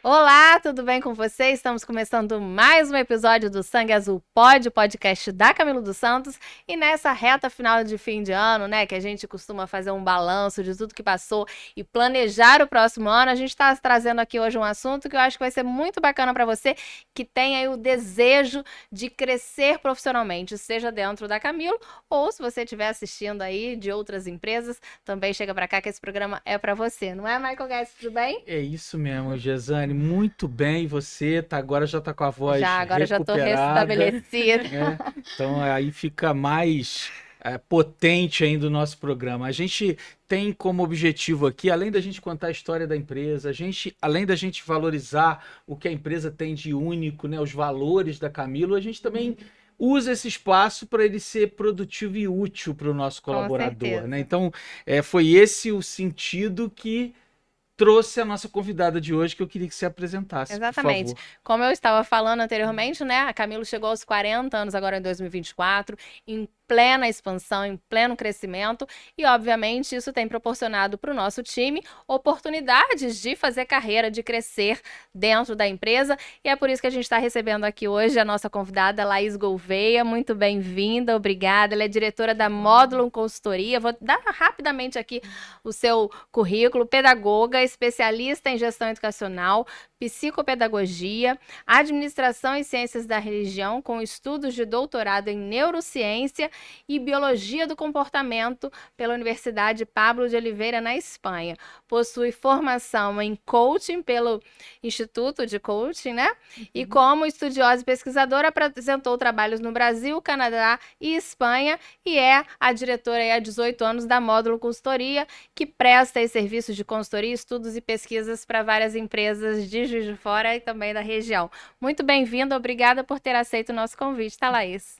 Olá, tudo bem com vocês? Estamos começando mais um episódio do Sangue Azul Pod, o podcast da Camilo dos Santos. E nessa reta final de fim de ano, né, que a gente costuma fazer um balanço de tudo que passou e planejar o próximo ano, a gente está trazendo aqui hoje um assunto que eu acho que vai ser muito bacana para você que tem aí o desejo de crescer profissionalmente, seja dentro da Camilo ou se você estiver assistindo aí de outras empresas, também chega para cá que esse programa é para você. Não é, Michael Guedes? Tudo bem? É isso mesmo, Gesane, muito bem. E você agora já está com a voz Agora já tô recuperada, restabelecida. né? Então aí fica mais potente ainda o nosso programa. A gente tem como objetivo aqui, além da gente contar a história da empresa, além da gente valorizar o que a empresa tem de único, né? Os valores da Camilo, a gente também usa esse espaço para ele ser produtivo e útil para o nosso Com colaborador, né? certeza. Então, foi esse o sentido que trouxe a nossa convidada de hoje, que eu queria que você apresentasse, por Exatamente. favor. Como eu estava falando anteriormente, né? A Camilo chegou aos 40 anos agora em 2024, em plena expansão, em pleno crescimento, e obviamente isso tem proporcionado para o nosso time oportunidades de fazer carreira, de crescer dentro da empresa, e é por isso que a gente está recebendo aqui hoje a nossa convidada Laís Gouveia. Muito bem-vinda, obrigada. Ela é diretora da Módulo Consultoria. Vou dar rapidamente aqui o seu currículo: pedagoga, especialista em gestão educacional, psicopedagogia, administração e ciências da religião, com estudos de doutorado em neurociência e biologia do comportamento pela Universidade Pablo de Oliveira, na Espanha. Possui formação em coaching pelo Instituto de Coaching, né? E como estudiosa e pesquisadora, apresentou trabalhos no Brasil, Canadá e Espanha, e é a diretora há 18 anos da Módulo Consultoria, que presta aí serviços de consultoria, estudos e pesquisas para várias empresas de Juiz de Fora e também da região. Muito bem-vinda, obrigada por ter aceito o nosso convite, tá, Laís?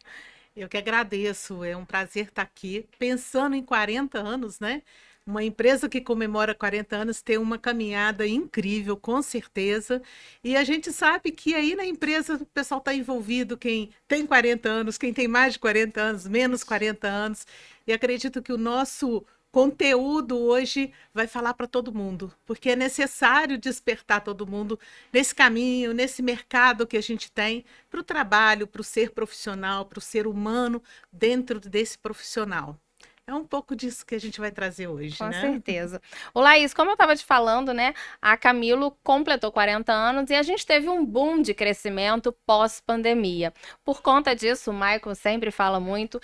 Eu que agradeço, é um prazer estar aqui. Pensando em 40 anos, né? Uma empresa que comemora 40 anos tem uma caminhada incrível, com certeza. E a gente sabe que aí na empresa o pessoal está envolvido, quem tem 40 anos, quem tem mais de 40 anos, menos 40 anos. E acredito que o nosso conteúdo hoje vai falar para todo mundo, porque é necessário despertar todo mundo nesse caminho, nesse mercado que a gente tem, para o trabalho, para o ser profissional, para o ser humano dentro desse profissional. É um pouco disso que a gente vai trazer hoje, Com né? certeza. Ô, Laís, como eu estava te falando, né? A Camilo completou 40 anos e a gente teve um boom de crescimento pós-pandemia. Por conta disso, o Michael sempre fala muito,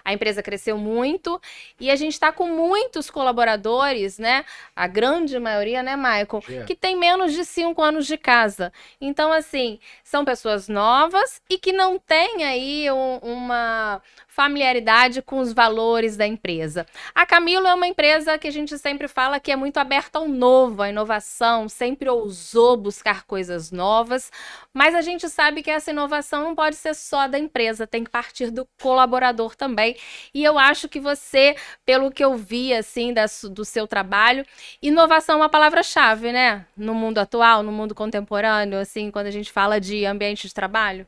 a empresa cresceu muito e a gente está com muitos colaboradores, né? A grande maioria, né, Michael, Yeah. que tem menos de 5 anos de casa. Então, assim, são pessoas novas e que não têm aí uma familiaridade com os valores da empresa. A Camilo é uma empresa que a gente sempre fala que é muito aberta ao novo, à inovação, sempre ousou buscar coisas novas, mas a gente sabe que essa inovação não pode ser só da empresa, tem que partir do colaborador também. E eu acho que você, pelo que eu vi assim do seu trabalho, inovação é uma palavra-chave, né? No mundo atual, no mundo contemporâneo, assim, quando a gente fala de ambiente de trabalho.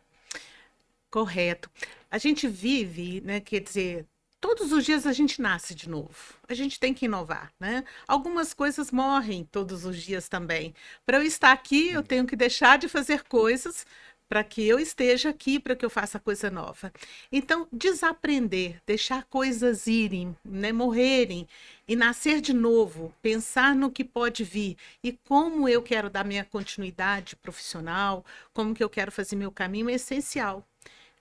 Correto. A gente vive, né? Quer dizer, todos os dias a gente nasce de novo. A gente tem que inovar, né? Algumas coisas morrem todos os dias também. Para eu estar aqui, eu tenho que deixar de fazer coisas para que eu esteja aqui, para que eu faça coisa nova. Então, desaprender, deixar coisas irem, né, morrerem e nascer de novo, pensar no que pode vir e como eu quero dar minha continuidade profissional, como que eu quero fazer meu caminho é essencial.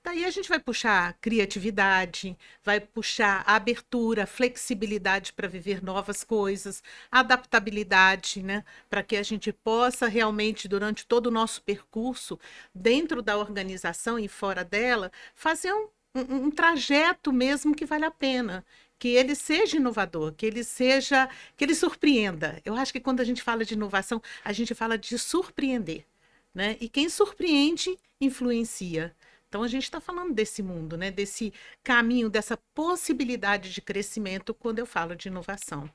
Daí a gente vai puxar criatividade, vai puxar a abertura, flexibilidade para viver novas coisas, adaptabilidade, né? Para que a gente possa realmente, durante todo o nosso percurso, dentro da organização e fora dela, fazer um trajeto mesmo que vale a pena. Que ele seja inovador, que ele surpreenda. Eu acho que quando a gente fala de inovação, a gente fala de surpreender, né? E quem surpreende, influencia. Então, a gente está falando desse mundo, né? Desse caminho, dessa possibilidade de crescimento quando eu falo de inovação.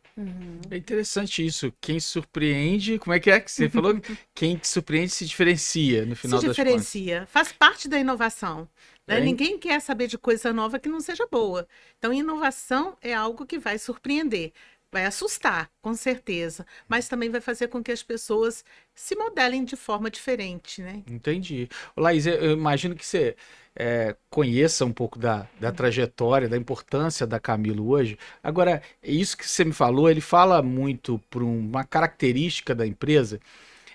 É interessante isso. Quem surpreende, como é que você falou? Quem te surpreende se diferencia, no Se final das contas. diferencia, faz parte da inovação, né? É, Ninguém quer saber de coisa nova que não seja boa. Então, inovação é algo que vai surpreender. vai assustar, com certeza, mas também vai fazer com que as pessoas se modelem de forma diferente, né? Entendi. Ô, Laís, eu imagino que você conheça um pouco da trajetória, da importância da Camilo hoje. Agora, isso que você me falou, ele fala muito por uma característica da empresa.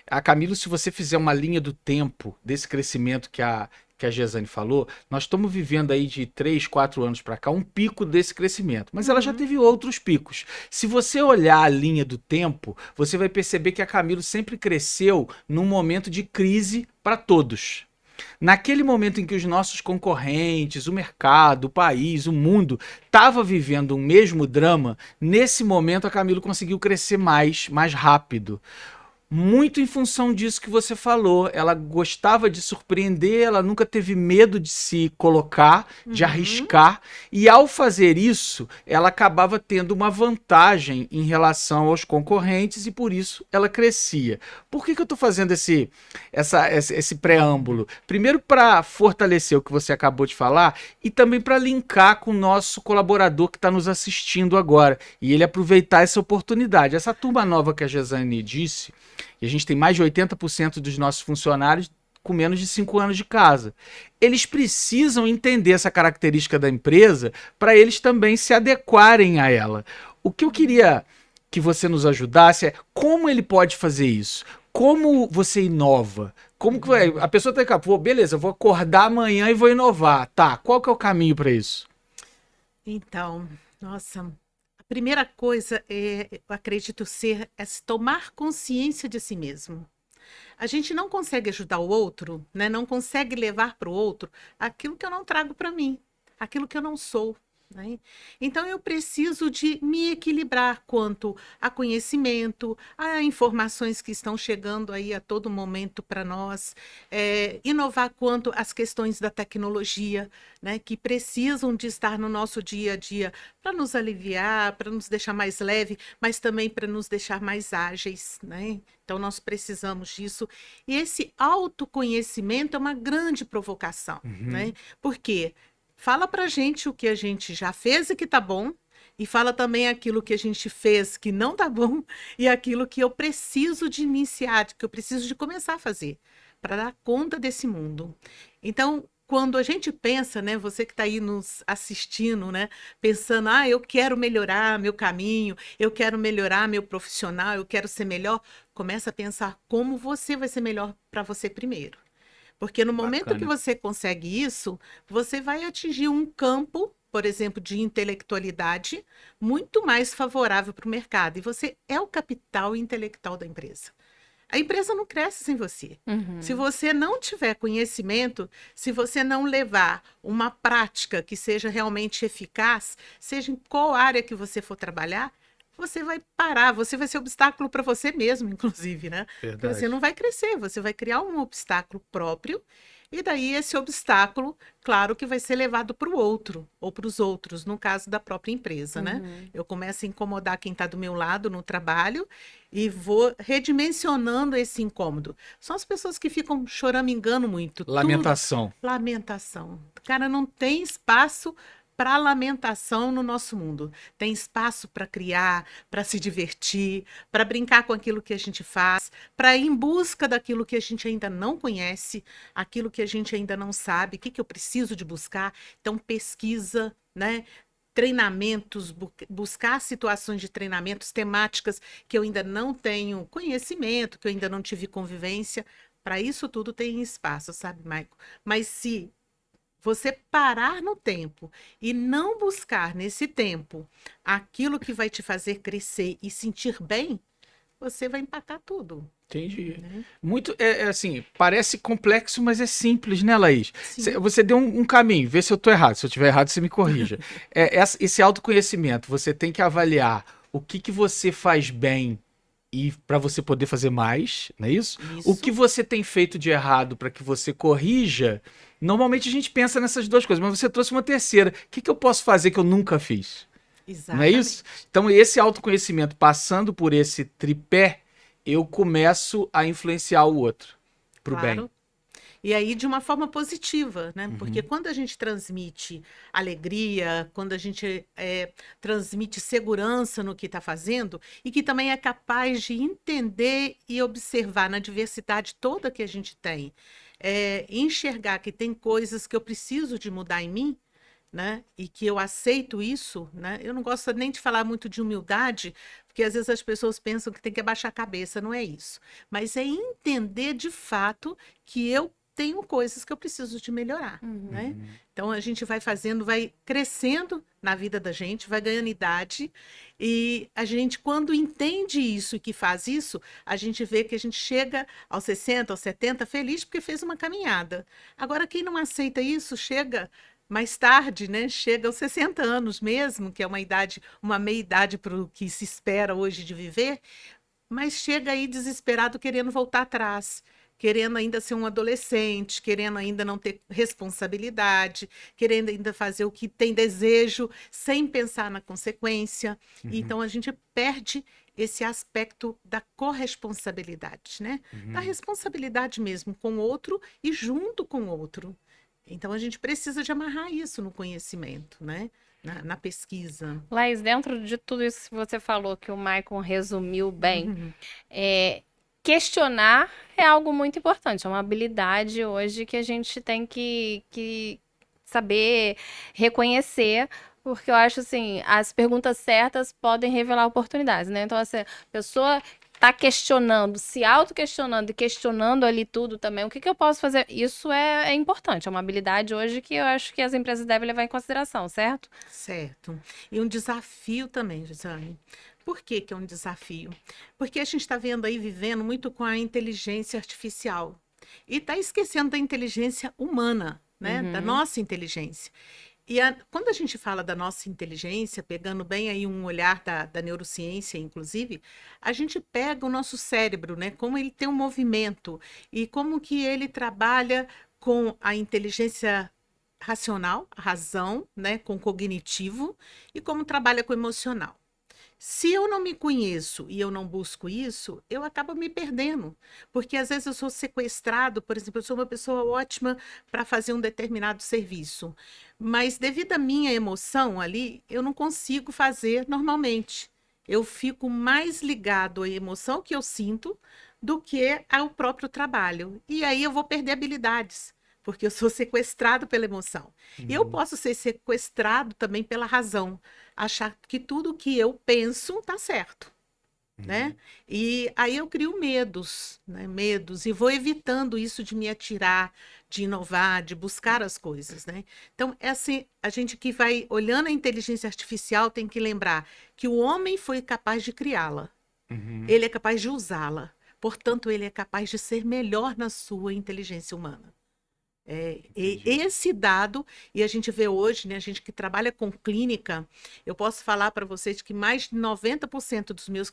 A Camilo, se você fizer uma linha do tempo desse crescimento que a Gesane falou, nós estamos vivendo aí de 3, 4 anos para cá um pico desse crescimento, mas ela já teve outros picos. Se você olhar a linha do tempo, você vai perceber que a Camilo sempre cresceu num momento de crise para todos. Naquele momento em que os nossos concorrentes, o mercado, o país, o mundo estava vivendo um mesmo drama, nesse momento a Camilo conseguiu crescer mais rápido. Muito em função disso que você falou. Ela gostava de surpreender, ela nunca teve medo de se colocar, de arriscar. E ao fazer isso, ela acabava tendo uma vantagem em relação aos concorrentes e por isso ela crescia. Por que eu estou fazendo esse preâmbulo? Primeiro, para fortalecer o que você acabou de falar e também para linkar com o nosso colaborador que está nos assistindo agora e ele aproveitar essa oportunidade. Essa turma nova que a Gesane disse, e a gente tem mais de 80% dos nossos funcionários com menos de 5 anos de casa. Eles precisam entender essa característica da empresa para eles também se adequarem a ela. O que eu queria que você nos ajudasse é como ele pode fazer isso. Como você inova? Como que a pessoa tem que, pô, beleza, eu vou acordar amanhã e vou inovar. Tá, qual que é o caminho para isso? Então, nossa, a primeira coisa eu acredito é se tomar consciência de si mesmo. A gente não consegue ajudar o outro, né? Não consegue levar para o outro aquilo que eu não trago para mim, aquilo que eu não sou. Né? Então, eu preciso de me equilibrar quanto a conhecimento, a informações que estão chegando aí a todo momento para nós, inovar quanto às questões da tecnologia, né, que precisam de estar no nosso dia a dia para nos aliviar, para nos deixar mais leve, mas também para nos deixar mais ágeis. Né? Então, nós precisamos disso. E esse autoconhecimento é uma grande provocação. Né? Por quê? Fala pra gente o que a gente já fez e que tá bom, e fala também aquilo que a gente fez que não tá bom, e aquilo que eu preciso de iniciar, que eu preciso de começar a fazer, para dar conta desse mundo. Então, quando a gente pensa, né, você que está aí nos assistindo, né, pensando, eu quero melhorar meu caminho, eu quero melhorar meu profissional, eu quero ser melhor, começa a pensar como você vai ser melhor para você primeiro. Porque no momento que você consegue isso, você vai atingir um campo, por exemplo, de intelectualidade muito mais favorável para o mercado. E você é o capital intelectual da empresa. A empresa não cresce sem você. Se você não tiver conhecimento, se você não levar uma prática que seja realmente eficaz, seja em qual área que você for trabalhar, você vai parar, você vai ser obstáculo para você mesmo, inclusive, né? Porque você não vai crescer, você vai criar um obstáculo próprio, e daí esse obstáculo, claro que vai ser levado para o outro, ou para os outros, no caso da própria empresa, né? Eu começo a incomodar quem está do meu lado no trabalho e vou redimensionando esse incômodo. São as pessoas que ficam choramingando muito. Lamentação. Lamentação. Cara, não tem espaço para lamentação no nosso mundo. Tem espaço para criar, para se divertir, para brincar com aquilo que a gente faz, para ir em busca daquilo que a gente ainda não conhece, aquilo que a gente ainda não sabe, o que eu preciso de buscar. Então, pesquisa, né? Treinamentos, buscar situações de treinamentos, temáticas que eu ainda não tenho conhecimento, que eu ainda não tive convivência. Para isso tudo tem espaço, sabe, Maico? Mas se você parar no tempo e não buscar nesse tempo aquilo que vai te fazer crescer e sentir bem, você vai empacar tudo. Entendi. Né? Muito, assim, parece complexo, mas é simples, né, Laís? Sim. Você deu um caminho, vê se eu estou errado. Se eu estiver errado, você me corrija. Esse autoconhecimento, você tem que avaliar o que você faz bem e para você poder fazer mais, não é isso? O que você tem feito de errado para que você corrija. Normalmente a gente pensa nessas duas coisas, mas você trouxe uma terceira. O que eu posso fazer que eu nunca fiz? Exatamente. Não é isso? Então, esse autoconhecimento, passando por esse tripé, eu começo a influenciar o outro pro bem. E aí de uma forma positiva, né? Porque Uhum. quando a gente transmite alegria, quando a gente transmite segurança no que está fazendo, e que também é capaz de entender e observar na diversidade toda que a gente tem, enxergar que tem coisas que eu preciso de mudar em mim, né? E que eu aceito isso, né? Eu não gosto nem de falar muito de humildade, porque às vezes as pessoas pensam que tem que abaixar a cabeça, não é isso. Mas é entender de fato que eu tenho coisas que eu preciso de melhorar, Uhum. né? Uhum. Então a gente vai fazendo, vai crescendo na vida da gente, vai ganhando idade, e a gente, quando entende isso e que faz isso, a gente vê que a gente chega aos 60, aos 70 feliz porque fez uma caminhada. Agora, quem não aceita isso, chega mais tarde, né? Chega aos 60 anos mesmo, que é uma idade, uma meia-idade para o que se espera hoje de viver, mas chega aí desesperado querendo voltar atrás, querendo ainda ser um adolescente, querendo ainda não ter responsabilidade, querendo ainda fazer o que tem desejo, sem pensar na consequência. Uhum. Então a gente perde esse aspecto da corresponsabilidade, né? Da Uhum. responsabilidade mesmo com o outro e junto com o outro. Então a gente precisa de amarrar isso no conhecimento, né? Na pesquisa. Laís, dentro de tudo isso que você falou, que o Maicon resumiu bem, Uhum. é, questionar é algo muito importante, é uma habilidade hoje que a gente tem que saber reconhecer, porque eu acho assim, as perguntas certas podem revelar oportunidades, né? Então, assim, a pessoa tá questionando, se auto-questionando e questionando ali tudo também, o que que eu posso fazer? Isso é importante, é uma habilidade hoje que eu acho que as empresas devem levar em consideração, certo? Certo. E um desafio também, Gisane. Por que que é um desafio? Porque a gente está vendo aí, vivendo muito com a inteligência artificial. E está esquecendo da inteligência humana, né? Da Uhum. nossa inteligência. Quando a gente fala da nossa inteligência, pegando bem aí um olhar da neurociência, inclusive, a gente pega o nosso cérebro, né? Como ele tem um movimento e como que ele trabalha com a inteligência racional, a razão, né? Com o cognitivo e como trabalha com o emocional. Se eu não me conheço e eu não busco isso, eu acabo me perdendo. Porque às vezes eu sou sequestrado, por exemplo, eu sou uma pessoa ótima para fazer um determinado serviço, mas devido à minha emoção ali, eu não consigo fazer normalmente. Eu fico mais ligado à emoção que eu sinto do que ao próprio trabalho. E aí eu vou perder habilidades, porque eu sou sequestrado pela emoção. Eu Uhum. posso ser sequestrado também pela razão, achar que tudo que eu penso está certo, né? Uhum. E aí eu crio medos, né? Medos, e vou evitando isso de me atirar, de inovar, de buscar as coisas, né? Então, é assim, a gente que vai olhando a inteligência artificial tem que lembrar que o homem foi capaz de criá-la, Uhum. ele é capaz de usá-la, portanto, ele é capaz de ser melhor na sua inteligência humana. E Entendi. esse dado, e a gente vê hoje, né, a gente que trabalha com clínica, eu posso falar para vocês que mais de 90% dos meus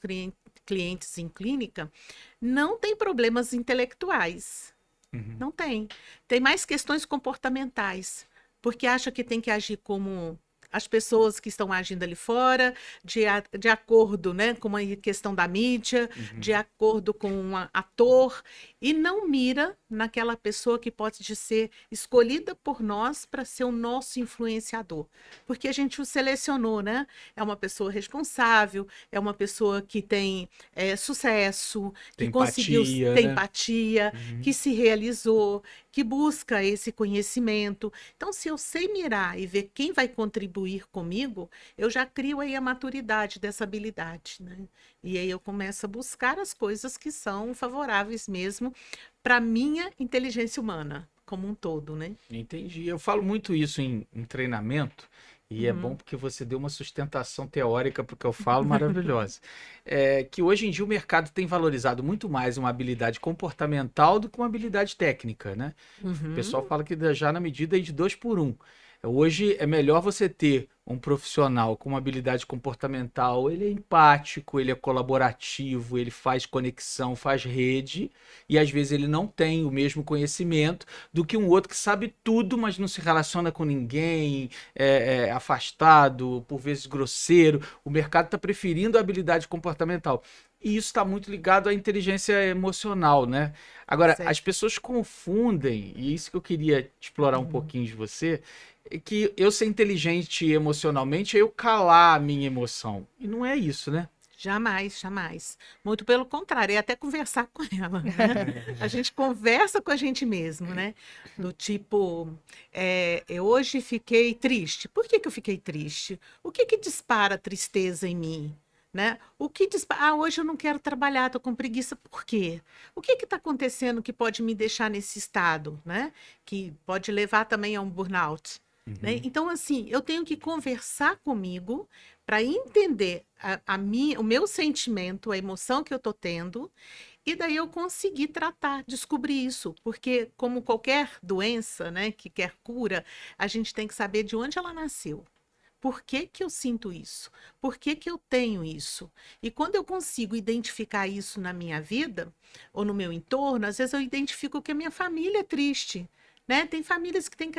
clientes em clínica não têm problemas intelectuais. Uhum. Não tem. Tem mais questões comportamentais, porque acha que tem que agir como as pessoas que estão agindo ali fora, de acordo, né, com a questão da mídia, de Uhum. acordo com um ator, e não mira naquela pessoa que pode ser escolhida por nós para ser o nosso influenciador. Porque a gente o selecionou, né? É uma pessoa responsável, é uma pessoa que tem sucesso, que Tem conseguiu empatia, ter né? empatia, que Uhum. se realizou, que busca esse conhecimento. Então, se eu sei mirar e ver quem vai contribuir comigo, eu já crio aí a maturidade dessa habilidade, né? E aí eu começo a buscar as coisas que são favoráveis mesmo para minha inteligência humana como um todo, né? Entendi. Eu falo muito isso em treinamento, e é bom Uhum. porque você deu uma sustentação teórica para o que eu falo, maravilhosa. É que hoje em dia o mercado tem valorizado muito mais uma habilidade comportamental do que uma habilidade técnica, né? O pessoal Uhum. fala que já na medida aí de 2 por 1. Hoje é melhor você ter um profissional com uma habilidade comportamental, ele é empático, ele é colaborativo, ele faz conexão, faz rede, e às vezes ele não tem o mesmo conhecimento do que um outro que sabe tudo, mas não se relaciona com ninguém, é afastado, por vezes grosseiro. O mercado está preferindo a habilidade comportamental. E isso está muito ligado à inteligência emocional, né? Agora, as Certo. pessoas confundem, e isso que eu queria explorar um pouquinho de você, é que eu ser inteligente emocionalmente é eu calar a minha emoção. E não é isso, né? Jamais, jamais. Muito pelo contrário, é até conversar com ela, né? A gente conversa com a gente mesmo, né? Do tipo, eu hoje fiquei triste. Por que que eu fiquei triste? O que que dispara a tristeza em mim? Né? O que dispara? Ah, hoje eu não quero trabalhar, estou com preguiça. Por quê? O que está acontecendo que pode me deixar nesse estado, né? Que pode levar também a um burnout, né? Uhum. Então, assim, eu tenho que conversar comigo para entender o meu sentimento, a emoção que eu estou tendo, e daí eu conseguir tratar, descobrir isso. Porque, como qualquer doença, né, que quer cura, a gente tem que saber de onde ela nasceu. Por que que eu sinto isso? Por que que eu tenho isso? E quando eu consigo identificar isso na minha vida, ou no meu entorno, às vezes eu identifico que a minha família é triste. Né? Tem famílias que têm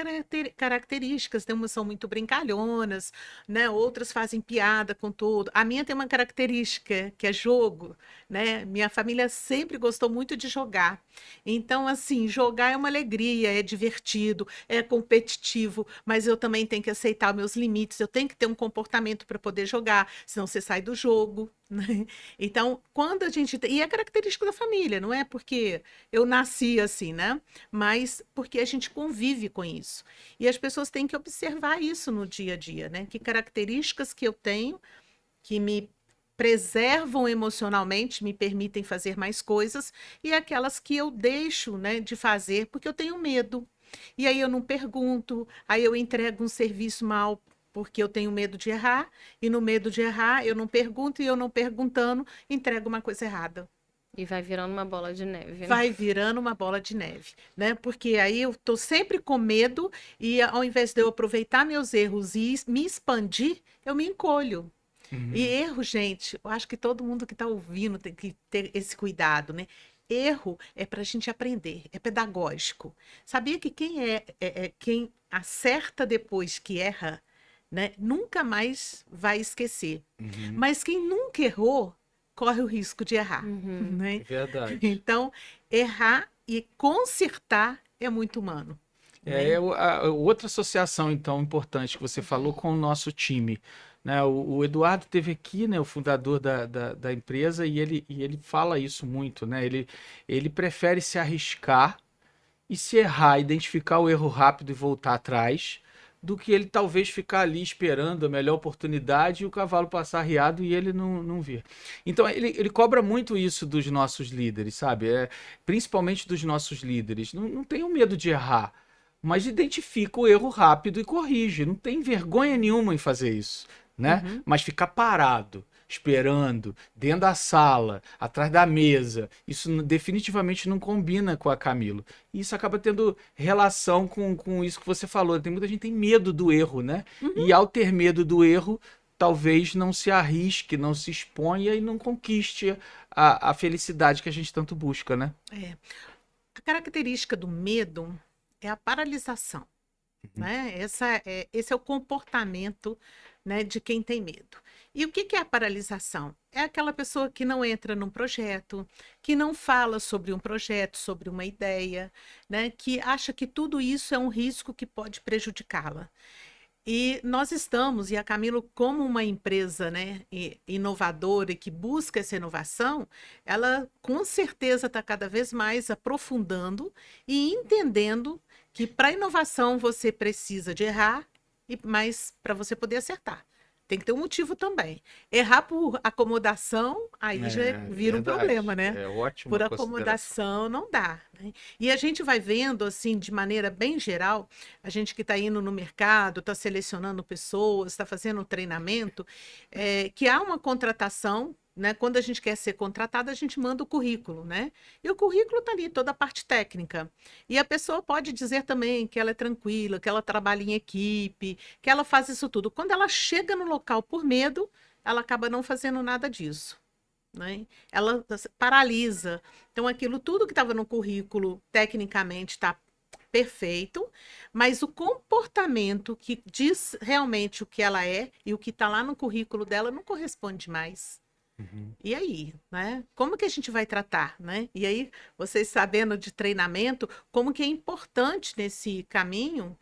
características, tem umas são muito brincalhonas, né? Outras fazem piada com tudo. A minha tem uma característica que é jogo, né? Minha família sempre gostou muito de jogar. Então, assim, jogar é uma alegria, é divertido, é competitivo, mas eu também tenho que aceitar os meus limites, eu tenho que ter um comportamento para poder jogar, senão você sai do jogo, né? Então, quando a gente tem. E é característico da família, não é porque eu nasci assim, né? Mas porque a gente convive com isso. E as pessoas têm que observar isso no dia a dia, né? Que características que eu tenho que me preservam emocionalmente, me permitem fazer mais coisas, e aquelas que eu deixo, né, de fazer porque eu tenho medo. E aí eu não pergunto, aí eu entrego um serviço mal porque eu tenho medo de errar, e no medo de errar eu não pergunto, e eu não perguntando, entrego uma coisa errada. E vai virando uma bola de neve, né? Vai virando uma bola de neve, né? Porque aí eu tô sempre com medo e ao invés de eu aproveitar meus erros e me expandir, eu me encolho. E Uhum. erro, gente, eu acho que todo mundo que está ouvindo tem que ter esse cuidado, né? Erro é para a gente aprender, é pedagógico. Sabia que quem acerta depois que erra, né, nunca mais vai esquecer. Uhum. Mas quem nunca errou, corre o risco de errar, Uhum. né? É verdade. Então, errar e consertar é muito humano, né? Outra associação, então, importante que você falou com o nosso time, né? O Eduardo teve aqui, né, o fundador da empresa, e ele fala isso muito, né? Ele prefere se arriscar e se errar, identificar o erro rápido e voltar atrás, do que ele talvez ficar ali esperando a melhor oportunidade e o cavalo passar arriado e ele não vir. Então ele cobra muito isso dos nossos líderes, sabe? Principalmente dos nossos líderes. Não tenham medo de errar, mas identifica o erro rápido e corrige. Não tem vergonha nenhuma em fazer isso, né? Uhum. Mas ficar parado, esperando, dentro da sala, atrás da mesa, isso definitivamente não combina com a Camilo. E isso acaba tendo relação com isso que você falou. Tem muita gente que tem medo do erro, né? Uhum. E ao ter medo do erro, talvez não se arrisque, não se exponha e não conquiste a felicidade que a gente tanto busca, né? É. A característica do medo é a paralisação, né? Esse é o comportamento, né, de quem tem medo. E o que que é a paralisação? É aquela pessoa que não entra num projeto, que não fala sobre um projeto, sobre uma ideia, né, que acha que tudo isso é um risco que pode prejudicá-la. E nós estamos, e a Camilo, como uma empresa, né, inovadora e que busca essa inovação, ela com certeza está cada vez mais aprofundando e entendendo que para inovação você precisa de errar, mas para você poder acertar. Tem que ter um motivo também. Errar por acomodação, aí já É vira um problema, verdade. né? É ótima Por consideração. acomodação não dá, né? E a gente vai vendo, assim, de maneira bem geral, a gente que está indo no mercado, está selecionando pessoas, está fazendo treinamento, que há uma contratação, né, quando a gente quer ser contratado, a gente manda o currículo, né? E o currículo está ali, toda a parte técnica. E a pessoa pode dizer também que ela é tranquila, que ela trabalha em equipe, que ela faz isso tudo. Quando ela chega no local por medo, ela acaba não fazendo nada disso, né? Ela paralisa. Então, aquilo tudo que estava no currículo, tecnicamente, está perfeito, mas o comportamento que diz realmente o que ela é e o que está lá no currículo dela não corresponde mais. Uhum. E aí, né? Como que a gente vai tratar, né? E aí, vocês sabendo de treinamento, como que é importante nesse caminho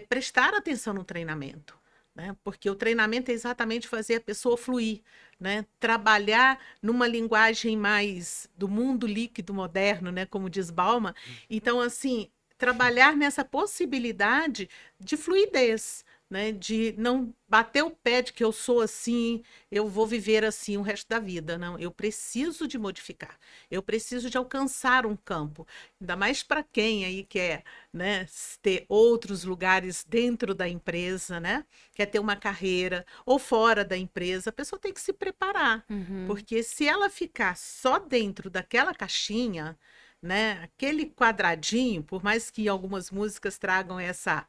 prestar atenção no treinamento, né? Porque o treinamento é exatamente fazer a pessoa fluir, né? Trabalhar numa linguagem mais do mundo líquido moderno, né? Como diz Bauman. Então, assim, trabalhar nessa possibilidade de fluidez, né? De não bater o pé de que eu sou assim, eu vou viver assim o resto da vida. Não, eu preciso de modificar. Eu preciso de alcançar um campo. Ainda mais para quem aí quer, né, ter outros lugares dentro da empresa, né? Quer ter uma carreira ou fora da empresa, a pessoa tem que se preparar. Uhum. Porque se ela ficar só dentro daquela caixinha, né, aquele quadradinho, por mais que algumas músicas tragam essa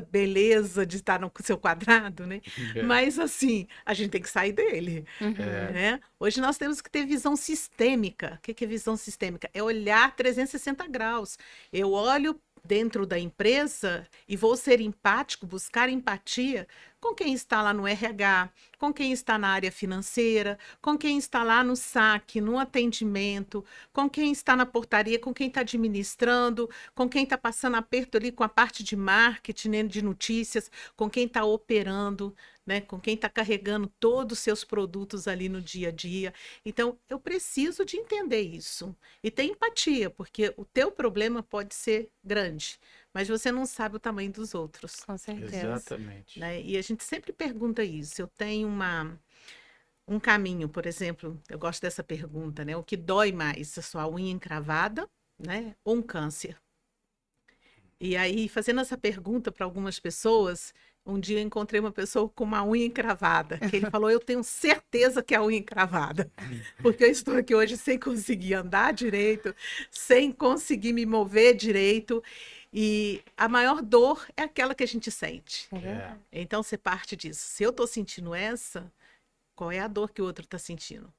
beleza de estar no seu quadrado, né? É. Mas assim, a gente tem que sair dele, Uhum. né? Hoje nós temos que ter visão sistêmica. O que é visão sistêmica? É olhar 360 graus. Eu olho dentro da empresa e vou ser empático, buscar empatia com quem está lá no RH, com quem está na área financeira, com quem está lá no saque, no atendimento, com quem está na portaria, com quem está administrando, com quem está passando aperto ali com a parte de marketing, né, de notícias, com quem está operando, né, com quem está carregando todos os seus produtos ali no dia a dia. Então, eu preciso de entender isso. E ter empatia, porque o teu problema pode ser grande, mas você não sabe o tamanho dos outros, Com certeza. Exatamente. né? E a gente sempre pergunta isso. Eu tenho um caminho, por exemplo, eu gosto dessa pergunta, né? O que dói mais, a sua unha encravada, né? Ou um câncer? E aí, fazendo essa pergunta para algumas pessoas, um dia eu encontrei uma pessoa com uma unha encravada, que ele falou, eu tenho certeza que é a unha encravada, porque eu estou aqui hoje sem conseguir andar direito, sem conseguir me mover direito, e a maior dor é aquela que a gente sente. É É. verdade. Então, você parte disso. Se eu estou sentindo essa, qual é a dor que o outro está sentindo?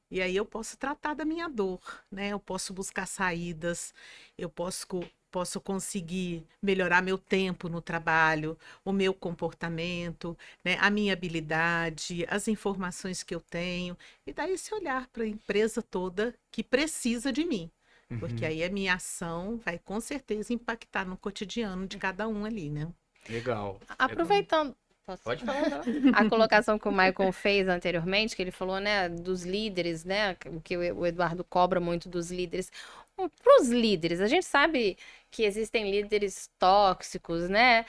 E aí eu posso tratar da minha dor, né? Eu posso buscar saídas, eu posso conseguir melhorar meu tempo no trabalho, o meu comportamento, né? A minha habilidade, as informações que eu tenho, e dar esse olhar para a empresa toda que precisa de mim. Porque Uhum. aí a minha ação vai com certeza impactar no cotidiano de cada um ali, né? Legal. Aproveitando. Posso? Pode falar. A colocação que o Michael fez anteriormente, que ele falou, né, dos líderes, né, o que o Eduardo cobra muito dos líderes. Para os líderes, a gente sabe que existem líderes tóxicos, né,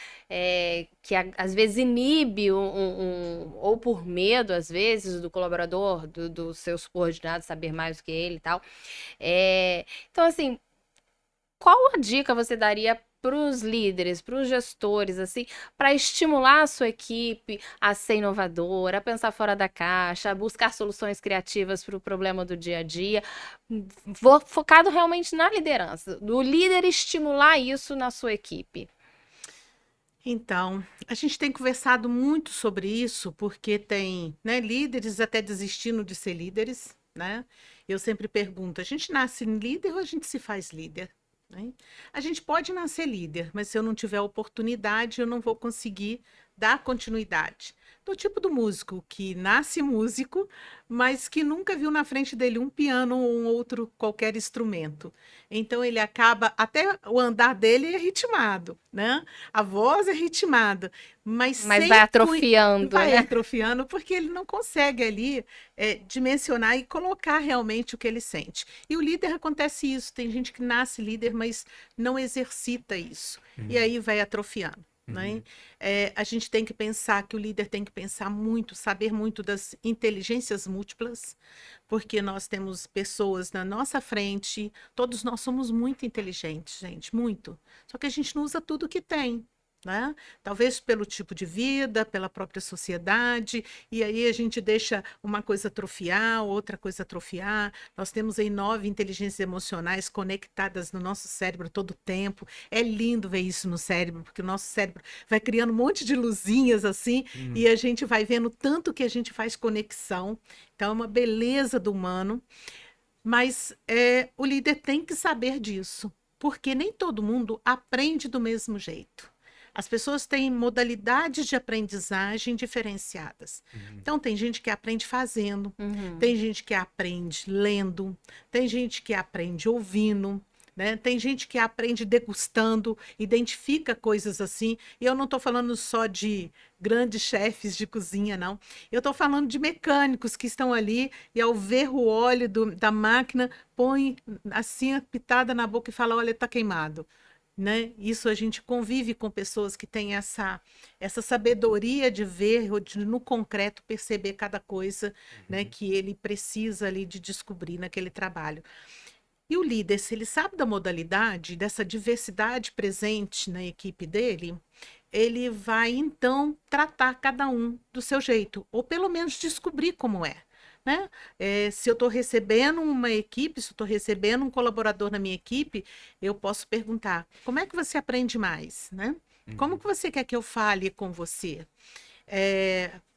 que às vezes inibe ou por medo, às vezes, do colaborador, do seu subordinado saber mais do que ele e tal. Então, assim, qual a dica você daria para os líderes, para os gestores, assim, para estimular a sua equipe a ser inovadora, a pensar fora da caixa, a buscar soluções criativas para o problema do dia a dia, focado realmente na liderança, do líder estimular isso na sua equipe? Então, a gente tem conversado muito sobre isso, porque tem, né, líderes até desistindo de ser líderes, né? Eu sempre pergunto, a gente nasce líder ou a gente se faz líder? Né? A gente pode nascer líder, mas se eu não tiver oportunidade, eu não vou conseguir dar continuidade. Do tipo do músico que nasce músico, mas que nunca viu na frente dele um piano ou um outro qualquer instrumento. Então ele acaba, até o andar dele é ritmado, né? A voz é ritmada, mas Mas vai sem atrofiando, vai né? atrofiando porque ele não consegue ali dimensionar e colocar realmente o que ele sente. E o líder acontece isso. Tem gente que nasce líder, mas não exercita isso. E aí vai atrofiando. Né? A gente tem que pensar que o líder tem que pensar muito, saber muito das inteligências múltiplas, porque nós temos pessoas na nossa frente, todos nós somos muito inteligentes, gente, muito. Só que a gente não usa tudo que tem. né? Talvez pelo tipo de vida, pela própria sociedade, e aí a gente deixa uma coisa atrofiar, outra coisa atrofiar. Nós temos aí 9 inteligências emocionais conectadas no nosso cérebro todo o tempo. É lindo ver isso no cérebro, porque o nosso cérebro vai criando um monte de luzinhas assim, e a gente vai vendo tanto que a gente faz conexão. Então, é uma beleza do humano. Mas o líder tem que saber disso, porque nem todo mundo aprende do mesmo jeito. As pessoas têm modalidades de aprendizagem diferenciadas. Então, tem gente que aprende fazendo, tem gente que aprende lendo, tem gente que aprende ouvindo, né? Tem gente que aprende degustando, identifica coisas assim. E eu não estou falando só de grandes chefes de cozinha, não. Eu estou falando de mecânicos que estão ali e, ao ver o óleo da máquina, põe assim a pitada na boca e fala: olha, está queimado. Né? Isso, a gente convive com pessoas que têm essa sabedoria de ver, ou de, no concreto, perceber cada coisa, né, que ele precisa ali de descobrir naquele trabalho. E o líder, se ele sabe da modalidade, dessa diversidade presente na equipe dele, ele vai então tratar cada um do seu jeito, ou pelo menos descobrir como é. Né? Se eu estou recebendo uma equipe, se eu estou recebendo um colaborador na minha equipe, eu posso perguntar: como é que você aprende mais? Né? Como que você quer que eu fale com você?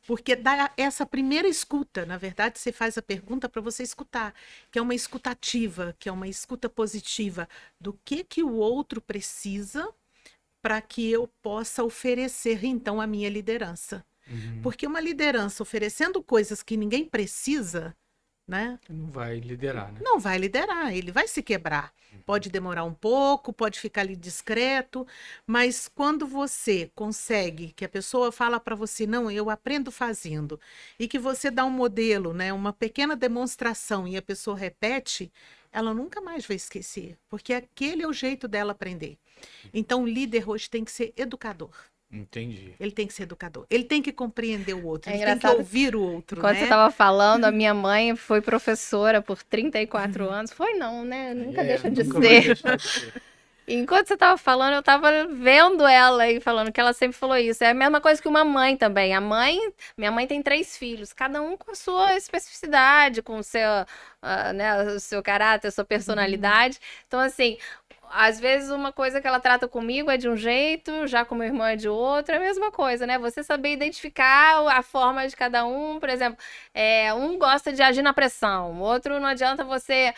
Porque dá essa primeira escuta, na verdade, você faz a pergunta para você escutar, que é uma escutativa, que é uma escuta positiva do que o outro precisa para que eu possa oferecer, então, a minha liderança. Porque uma liderança oferecendo coisas que ninguém precisa, né? Não vai liderar, né? Não vai liderar, ele vai se quebrar. Pode demorar um pouco, pode ficar ali discreto, mas quando você consegue que a pessoa fala para você: não, eu aprendo fazendo, e que você dá um modelo, né, uma pequena demonstração, e a pessoa repete, ela nunca mais vai esquecer, porque aquele é o jeito dela aprender. Então, o líder hoje tem que ser educador. Entendi. Ele tem que ser educador. Ele tem que compreender o outro. É Ele tem que engraçado. ouvir o outro, Enquanto né? você estava falando, a minha mãe foi professora por 34 anos. Foi não, né? Nunca deixa de nunca vai ser. deixar de ser. Enquanto você estava falando, eu estava vendo ela e falando que ela sempre falou isso. É a mesma coisa que uma mãe também. Minha mãe tem 3 filhos, cada um com a sua especificidade, com o seu, né, o seu caráter, a sua personalidade. Então, assim, às vezes uma coisa que ela trata comigo é de um jeito, já com meu irmão é de outro, é a mesma coisa, né? Você saber identificar a forma de cada um, por exemplo, um gosta de agir na pressão, o outro não adianta você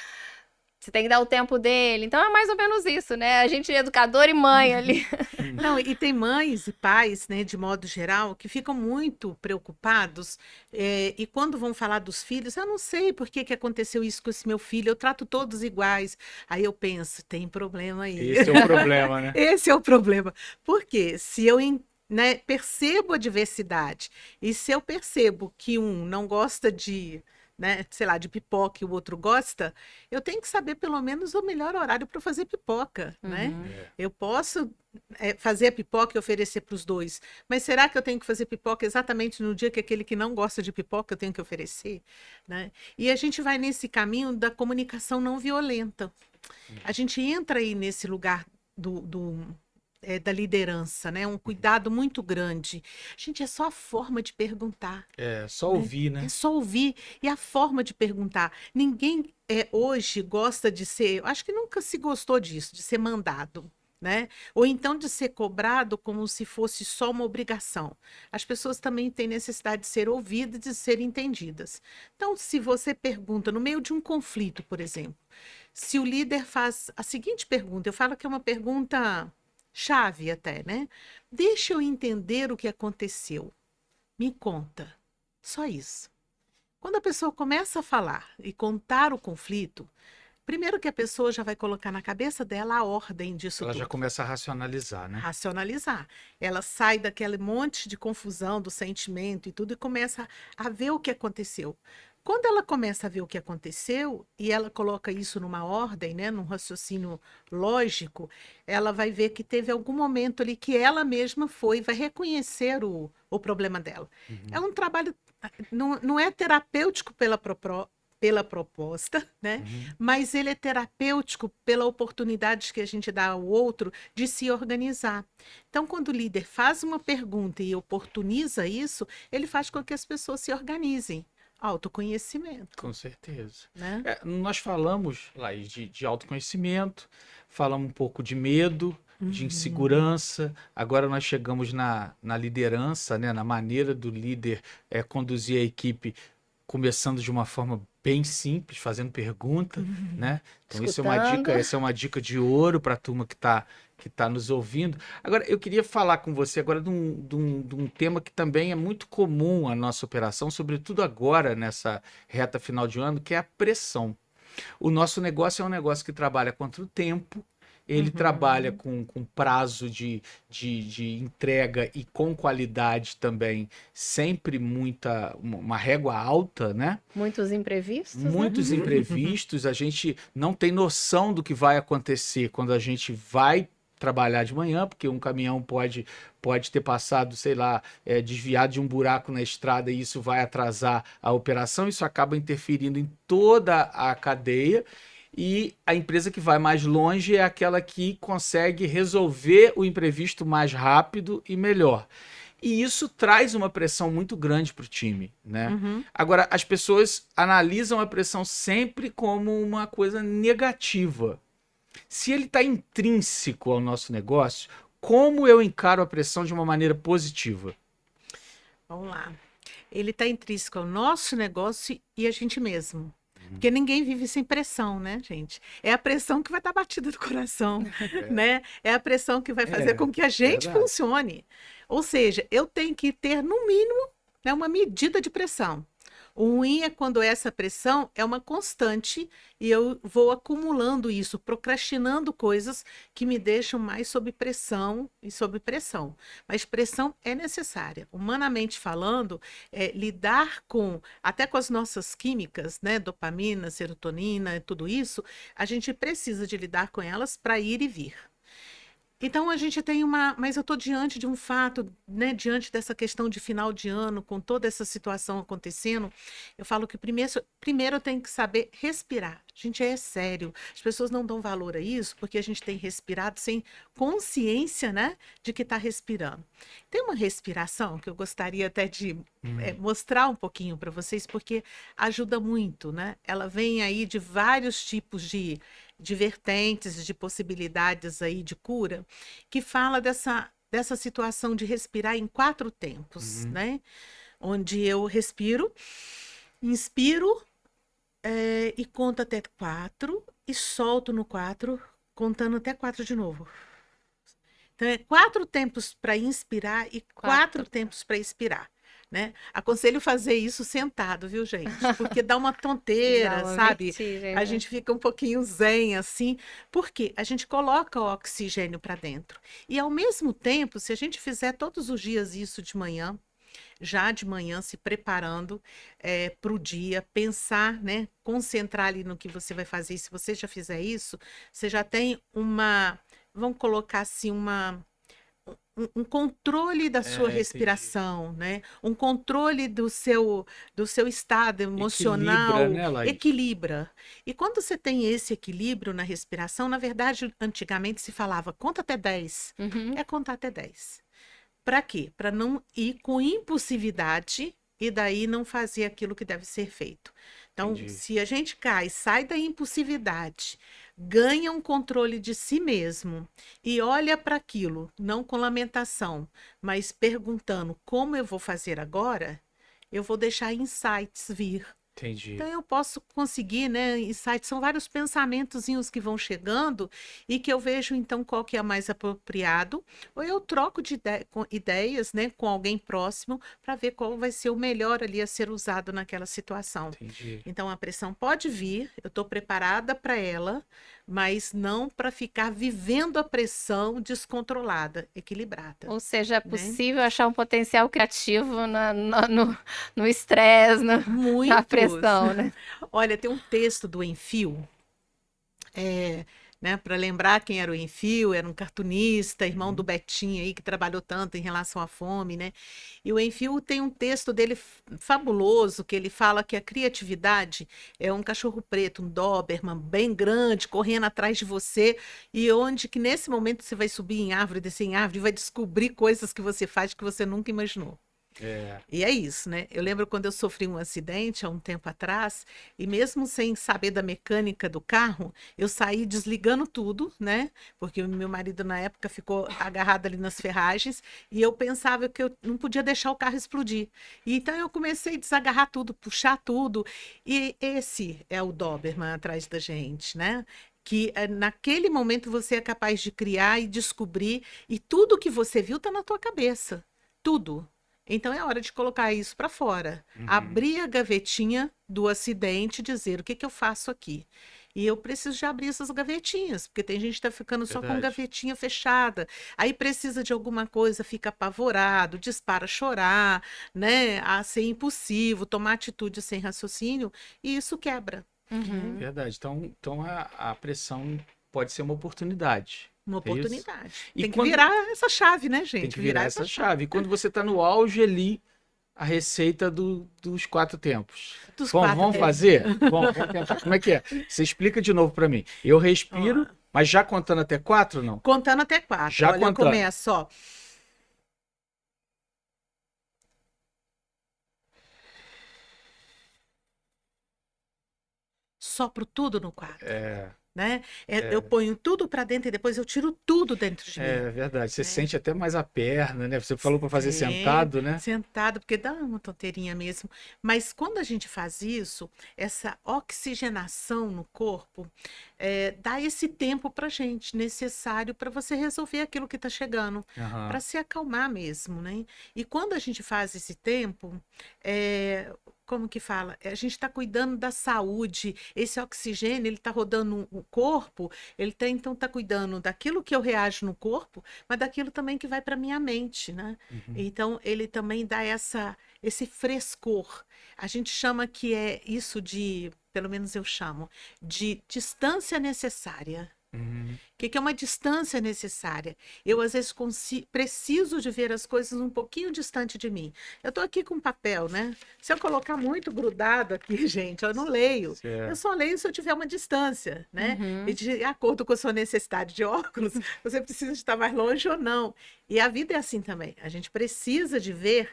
tem que dar o tempo dele. Então é mais ou menos isso, né? A gente é educador e mãe ali. Não, e tem mães e pais, né, de modo geral, que ficam muito preocupados, e quando vão falar dos filhos: eu não sei por que aconteceu isso com esse meu filho, eu trato todos iguais. Aí eu penso: tem problema aí. Esse é o problema, né? Esse é o problema. Porque se eu né, percebo a diversidade, e se eu percebo que um não gosta de, né, sei lá, de pipoca e o outro gosta, eu tenho que saber pelo menos o melhor horário para fazer pipoca, né? Eu posso fazer a pipoca e oferecer para os dois, mas será que eu tenho que fazer pipoca exatamente no dia que aquele que não gosta de pipoca eu tenho que oferecer, né? E a gente vai nesse caminho da comunicação não violenta. A gente entra aí nesse lugar da liderança, né? Um cuidado muito grande. Gente, é só a forma de perguntar. É, só Né? ouvir, né? É só ouvir e a forma de perguntar. Ninguém hoje gosta de ser, acho que nunca se gostou disso, de ser mandado, né? Ou então de ser cobrado como se fosse só uma obrigação. As pessoas também têm necessidade de ser ouvidas e de ser entendidas. Então, se você pergunta no meio de um conflito, por exemplo, se o líder faz a seguinte pergunta, eu falo que é uma pergunta chave até, né? Deixa eu entender o que aconteceu. Me conta. Só isso. Quando a pessoa começa a falar e contar o conflito, primeiro que a pessoa já vai colocar na cabeça dela a ordem disso Ela tudo. já começa a racionalizar, né? Racionalizar. Ela sai daquele monte de confusão do sentimento e tudo e começa a ver o que aconteceu. Quando ela começa a ver o que aconteceu e ela coloca isso numa ordem, né, num raciocínio lógico, ela vai ver que teve algum momento ali que ela mesma vai reconhecer o problema dela. É um trabalho, não é terapêutico pela proposta, né? Mas ele é terapêutico pela oportunidade que a gente dá ao outro de se organizar. Então, quando o líder faz uma pergunta e oportuniza isso, ele faz com que as pessoas se organizem. Autoconhecimento, Com certeza. né? Nós falamos, Laís, de autoconhecimento, falamos um pouco de medo, de insegurança. Agora nós chegamos na liderança, né? Na maneira do líder conduzir a equipe, começando de uma forma bem simples, fazendo pergunta, né? Então Escutando. essa é uma dica de ouro para a turma que tá nos ouvindo. Agora, eu queria falar com você agora de um tema que também é muito comum à nossa operação, sobretudo agora, nessa reta final de ano, que é a pressão. O nosso negócio é um negócio que trabalha contra o tempo, ele trabalha com prazo de entrega e com qualidade também, sempre uma régua alta, né? Muitos imprevistos, né? Muitos imprevistos, a gente não tem noção do que vai acontecer quando a gente vai trabalhar de manhã, porque um caminhão pode ter passado, sei lá, desviado de um buraco na estrada e isso vai atrasar a operação, isso acaba interferindo em toda a cadeia. E a empresa que vai mais longe é aquela que consegue resolver o imprevisto mais rápido e melhor. E isso traz uma pressão muito grande para o time, né? Agora, as pessoas analisam a pressão sempre como uma coisa negativa. Se ele está intrínseco ao nosso negócio, como eu encaro a pressão de uma maneira positiva? Vamos lá. Ele está intrínseco ao nosso negócio e a gente mesmo. Porque ninguém vive sem pressão, né, gente? É a pressão que vai estar batida no coração, né? É a pressão que vai fazer com que a gente verdade. funcione. Ou seja, eu tenho que ter, no mínimo, né, uma medida de pressão. O ruim é quando essa pressão é uma constante e eu vou acumulando isso, procrastinando coisas que me deixam mais sob pressão e sob pressão. Mas pressão é necessária. Humanamente falando, lidar até com as nossas químicas, né, dopamina, serotonina, tudo isso, a gente precisa de lidar com elas para ir e vir. Então a gente tem mas eu estou diante de um fato, né, diante dessa questão de final de ano, com toda essa situação acontecendo, eu falo que primeiro eu tenho que saber respirar. Gente, é sério. As pessoas não dão valor a isso porque a gente tem respirado sem consciência, né, de que está respirando. Tem uma respiração que eu gostaria até de mostrar um pouquinho para vocês, porque ajuda muito, né? Ela vem aí de vários tipos de vertentes, de possibilidades aí de cura, que fala dessa situação de respirar em 4 tempos, né? Onde eu respiro, inspiro, e conto até 4 e solto no 4, contando até 4 de novo. Então, é 4 tempos para inspirar e 4 tempos para expirar. Né? Aconselho fazer isso sentado, viu, gente? Porque dá uma tonteira, Dá uma sabe? vertigem, A né? gente fica um pouquinho zen, assim, porque a gente coloca o oxigênio para dentro. E, ao mesmo tempo, se a gente fizer todos os dias isso de manhã, já de manhã, se preparando para o dia, pensar, né? Concentrar ali no que você vai fazer. E se você já fizer isso, você já tem vamos colocar assim, um controle da sua respiração, né? Um controle do seu estado emocional. Equilibra, né, Laís? Equilibra. E quando você tem esse equilíbrio na respiração, na verdade, antigamente se falava, conta até 10. É contar até 10. Para quê? Para não ir com impulsividade e daí não fazer aquilo que deve ser feito. Então, Entendi. se a gente cai, sai da impulsividade, ganha um controle de si mesmo e olha para aquilo, não com lamentação, mas perguntando como eu vou fazer agora, eu vou deixar insights vir. Entendi. Então eu posso conseguir, né, insights, são vários pensamentozinhos que vão chegando e que eu vejo então qual que é mais apropriado, ou eu troco de ideias, né, com alguém próximo para ver qual vai ser o melhor ali a ser usado naquela situação. Entendi. Então a pressão pode vir, eu estou preparada para ela, mas não para ficar vivendo a pressão descontrolada, equilibrada. Ou seja, é possível achar um potencial criativo no estresse, na Muitos. pressão, né? Olha, tem um texto do Enfio, né? Para lembrar quem era o Enfio, era um cartunista, irmão do Betinho aí, que trabalhou tanto em relação à fome, né? E o Enfio tem um texto dele fabuloso, que ele fala que a criatividade é um cachorro preto, um Doberman, bem grande, correndo atrás de você, e onde que nesse momento você vai subir em árvore, descer em árvore, e vai descobrir coisas que você faz que você nunca imaginou. É. E é isso, né? Eu lembro quando eu sofri um acidente há um tempo atrás, e mesmo sem saber da mecânica do carro, eu saí desligando tudo, né? Porque o meu marido na época ficou agarrado ali nas ferragens, e eu pensava que eu não podia deixar o carro explodir. E então eu comecei a desagarrar tudo, puxar tudo, e esse é o Doberman atrás da gente, né? Que naquele momento você é capaz de criar e descobrir, e tudo que você viu está na tua cabeça. Tudo. Então é hora de colocar isso para fora. Uhum. Abrir a gavetinha do acidente e dizer o que que eu faço aqui. E eu preciso de abrir essas gavetinhas, porque tem gente que está ficando só com Verdade. gavetinha fechada. Aí precisa de alguma coisa, fica apavorado, dispara a chorar, né? A ser impulsivo, tomar atitude sem raciocínio, e isso quebra, Uhum. né? Verdade. Então a pressão pode ser uma oportunidade. Uma É isso? oportunidade. E Tem que quando virar essa chave, né, tem que gente? virar Virar essa essa chave. chave. E quando você está no auge ali, a receita dos quatro tempos. Dos Vamos, quatro vamos tempos. fazer? Vamos tentar. Como é que é? Você explica de novo para mim. Eu respiro, Ó, mas já contando até quatro, não? contando até quatro. Já Olha, eu contando. começo, ó. Sopro tudo no quadro, É, né? Eu é, ponho tudo para dentro e depois eu tiro tudo dentro de mim, é verdade. Você né? sente até mais a perna, né? Você falou para fazer É, sentado, né? sentado, porque dá uma tonteirinha mesmo. Mas quando a gente faz isso, essa oxigenação no corpo, dá esse tempo para gente, necessário para você resolver aquilo que está chegando, para Aham. se acalmar mesmo, né? E quando a gente faz esse tempo, é, como que fala? A gente está cuidando da saúde, esse oxigênio, ele está rodando o corpo, ele tá, então está cuidando daquilo que eu reajo no corpo, mas daquilo também que vai para minha mente, né? Uhum. Então, ele também dá esse frescor. A gente chama que é isso de, pelo menos eu chamo, de distância necessária. Uhum. O que que é uma distância necessária? Eu, às vezes, preciso de ver as coisas um pouquinho distante de mim. Eu estou aqui com papel, né? Se eu colocar muito grudado aqui, gente, eu não leio. Eu Certo. só leio se eu tiver uma distância, né? E Uhum. de acordo com a sua necessidade de óculos, você precisa estar mais longe ou não. E a vida é assim também. A gente precisa de ver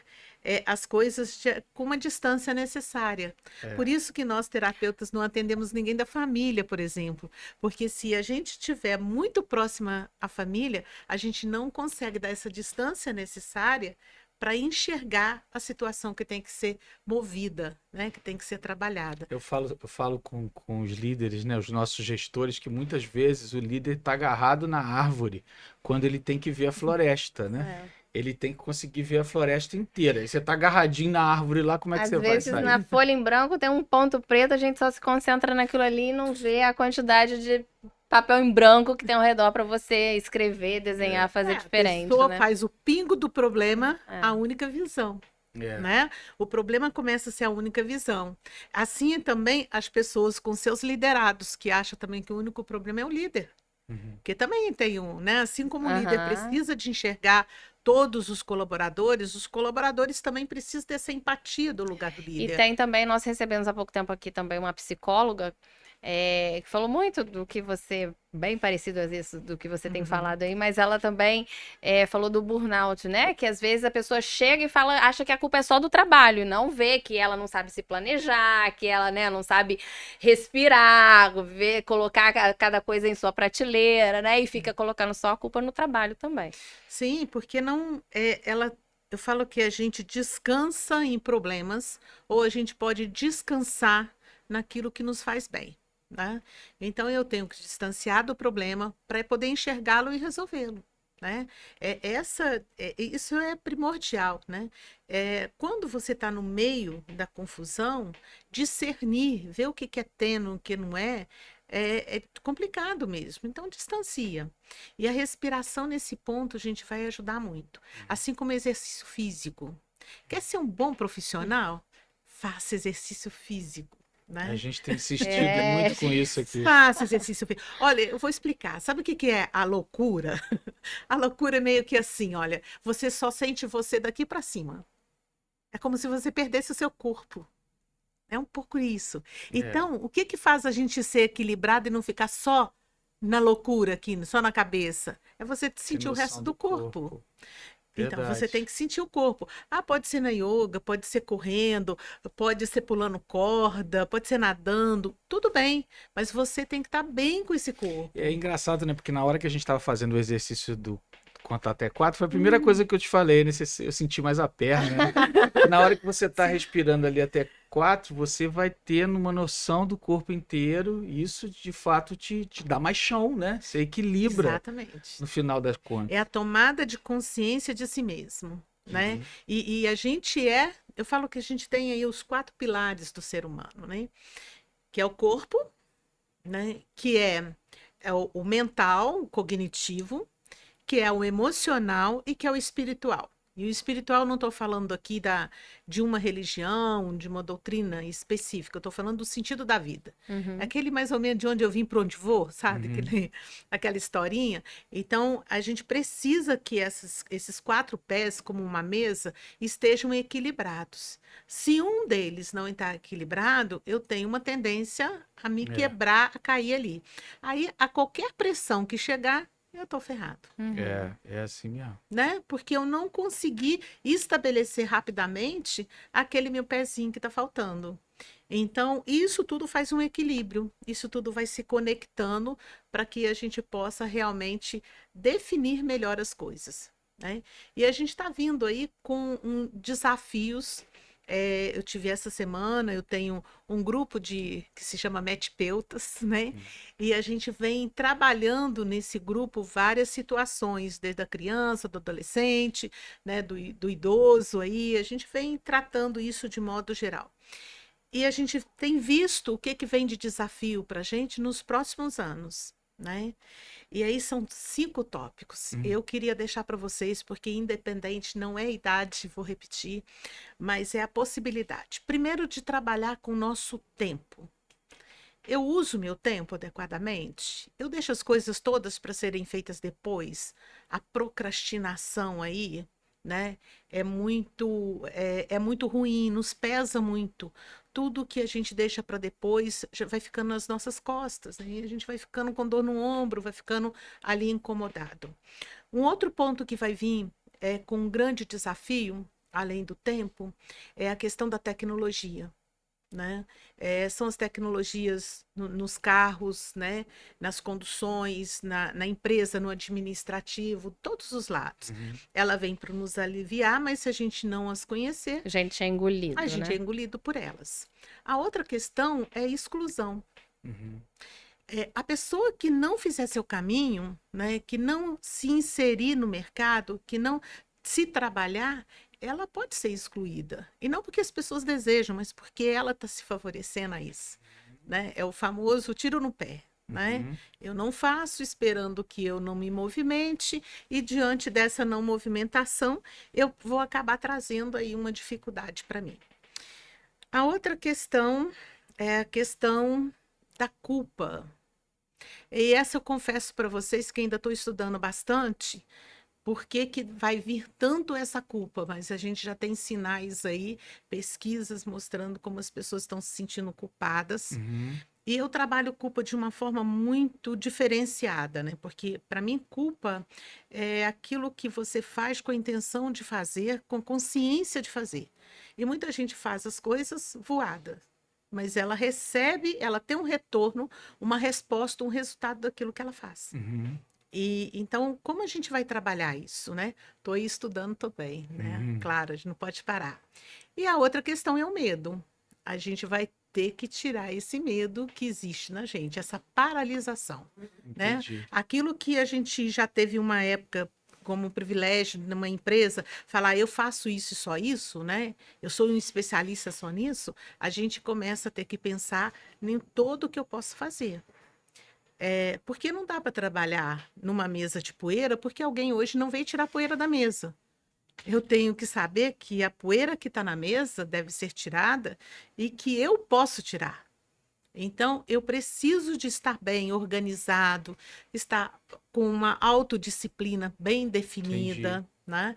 as coisas com uma distância necessária. Por É. isso que nós, terapeutas, não atendemos ninguém da família, por exemplo. Porque se a gente estiver muito próxima à família, a gente não consegue dar essa distância necessária para enxergar a situação que tem que ser movida, né? Que tem que ser trabalhada. Eu falo com os líderes, né, os nossos gestores, que muitas vezes o líder está agarrado na árvore quando ele tem que ver a floresta, né? É. Ele tem que conseguir ver a floresta inteira. Aí você tá agarradinho na árvore lá, como é que Às você vai vezes na sair? folha em branco tem um ponto preto, a gente só se concentra naquilo ali e não vê a quantidade de papel em branco que tem ao redor para você escrever, desenhar, fazer A diferente, pessoa né? faz o pingo do problema É. a única visão. É. Né? O problema começa a ser a única visão. Assim também as pessoas com seus liderados, que acham também que o único problema é o líder. Uhum. Porque também tem um, né? Assim como o líder Aham. precisa de enxergar todos os colaboradores também precisam dessa empatia do lugar do E líder. tem também, nós recebemos há pouco tempo aqui também uma psicóloga que falou muito do que você, bem parecido às vezes do que você tem Uhum. falado aí, mas ela também falou do burnout, né? Que às vezes a pessoa chega e fala, acha que a culpa é só do trabalho, e não vê que ela não sabe se planejar, que ela, né, não sabe respirar, ver, colocar cada coisa em sua prateleira, né? E fica colocando só a culpa no trabalho também. Sim, porque não eu falo que a gente descansa em problemas ou a gente pode descansar naquilo que nos faz bem, né? Então eu tenho que distanciar do problema para poder enxergá-lo e resolvê-lo, né? Isso é primordial, né? Quando você está no meio da confusão, discernir, ver o que que é tênue, o que não é complicado mesmo. Então distancia. E a respiração nesse ponto, a gente vai ajudar muito. Assim como exercício físico. Quer ser um bom profissional? Faça exercício físico. né? A gente tem insistido É. muito com isso aqui. Faça exercício. Olha, eu vou explicar. Sabe o que que é a loucura? A loucura é meio que assim, olha, você só sente você daqui para cima. É como se você perdesse o seu corpo. É um pouco isso. Então, o que que faz a gente ser equilibrado e não ficar só na loucura aqui, só na cabeça? É você Ter sentir o resto noção do corpo. Então, você tem Verdade. que sentir o corpo. Ah, pode ser na yoga, pode ser correndo, pode ser pulando corda, pode ser nadando, tudo bem, mas você tem que estar bem com esse corpo. É engraçado, né? Porque na hora que a gente tava fazendo o exercício do contar até 4, foi a primeira coisa que eu te falei, né? Eu senti mais a perna, né? E na hora que você tá respirando ali até 4, você vai tendo uma noção do corpo inteiro, e isso de fato te dá mais chão, né? Você equilibra Exatamente. no final das É contas. a tomada de consciência de si mesmo, né? Uhum. E a gente eu falo que a gente tem aí os 4 pilares do ser humano, né? Que é o corpo, né? Que é o mental, o cognitivo, que é o emocional e que é o espiritual. E o espiritual não estou falando aqui de uma religião, de uma doutrina específica, eu estou falando do sentido da vida. Uhum. Aquele mais ou menos de onde eu vim para onde vou, sabe? Uhum. Aquela historinha. Então, a gente precisa que esses 4 pés, como uma mesa, estejam equilibrados. Se um deles não está equilibrado, eu tenho uma tendência a me É, quebrar, a cair ali. Aí, a qualquer pressão que chegar, eu estou ferrado, Uhum. é assim mesmo. né? Porque eu não consegui estabelecer rapidamente aquele meu pezinho que está faltando. Então, isso tudo faz um equilíbrio, isso tudo vai se conectando para que a gente possa realmente definir melhor as coisas, né? E a gente está vindo aí com desafios. Eu tive essa semana, eu tenho um grupo que se chama Metpeutas, né? E a gente vem trabalhando nesse grupo várias situações, desde a criança, do adolescente, né, do idoso aí, a gente vem tratando isso de modo geral. E a gente tem visto o que que vem de desafio para a gente nos próximos anos, né? E aí são 5 tópicos. Uhum. Eu queria deixar para vocês, porque independente não é idade, vou repetir, mas é a possibilidade. Primeiro, de trabalhar com o nosso tempo. Eu uso meu tempo adequadamente? Eu deixo as coisas todas para serem feitas depois? A procrastinação aí, né? É muito ruim, nos pesa muito. Tudo que a gente deixa para depois já vai ficando nas nossas costas, né? E a gente vai ficando com dor no ombro, vai ficando ali incomodado. Um outro ponto que vai vir com um grande desafio, além do tempo, é a questão da tecnologia, né? São as tecnologias nos carros, né? Nas conduções, na empresa, no administrativo, todos os lados. Uhum. Ela vem para nos aliviar, mas se a gente não as conhecer, A gente é a engolido, gente é né? engolido por elas. A outra questão é a exclusão. Uhum. A pessoa que não fizer seu caminho, né? Que não se inserir no mercado, que não se trabalhar, ela pode ser excluída. E não porque as pessoas desejam, mas porque ela está se favorecendo a isso, né? É o famoso tiro no pé, né? Uhum. Eu não faço esperando que eu não me movimente, e diante dessa não movimentação, eu vou acabar trazendo aí uma dificuldade para mim. A outra questão é a questão da culpa. E essa eu confesso para vocês que ainda estou estudando bastante. Por que que vai vir tanto essa culpa? Mas a gente já tem sinais aí, pesquisas mostrando como as pessoas estão se sentindo culpadas. Uhum. E eu trabalho culpa de uma forma muito diferenciada, né? Porque para mim culpa é aquilo que você faz com a intenção de fazer, com consciência de fazer. E muita gente faz as coisas voadas, mas ela recebe, ela tem um retorno, uma resposta, um resultado daquilo que ela faz. Uhum. E então, como a gente vai trabalhar isso, né? Estou aí estudando também, né? Uhum. Claro, a gente não pode parar. E a outra questão é o medo. A gente vai ter que tirar esse medo que existe na gente, essa paralisação, né? Entendi. Aquilo que a gente já teve uma época como privilégio numa empresa, falar eu faço isso e só isso, né? Eu sou um especialista só nisso, a gente começa a ter que pensar em todo o que eu posso fazer. Porque não dá para trabalhar numa mesa de poeira, porque alguém hoje não veio tirar a poeira da mesa. Eu tenho que saber que a poeira que está na mesa deve ser tirada e que eu posso tirar. Então, eu preciso de estar bem organizado, estar com uma autodisciplina bem definida, né?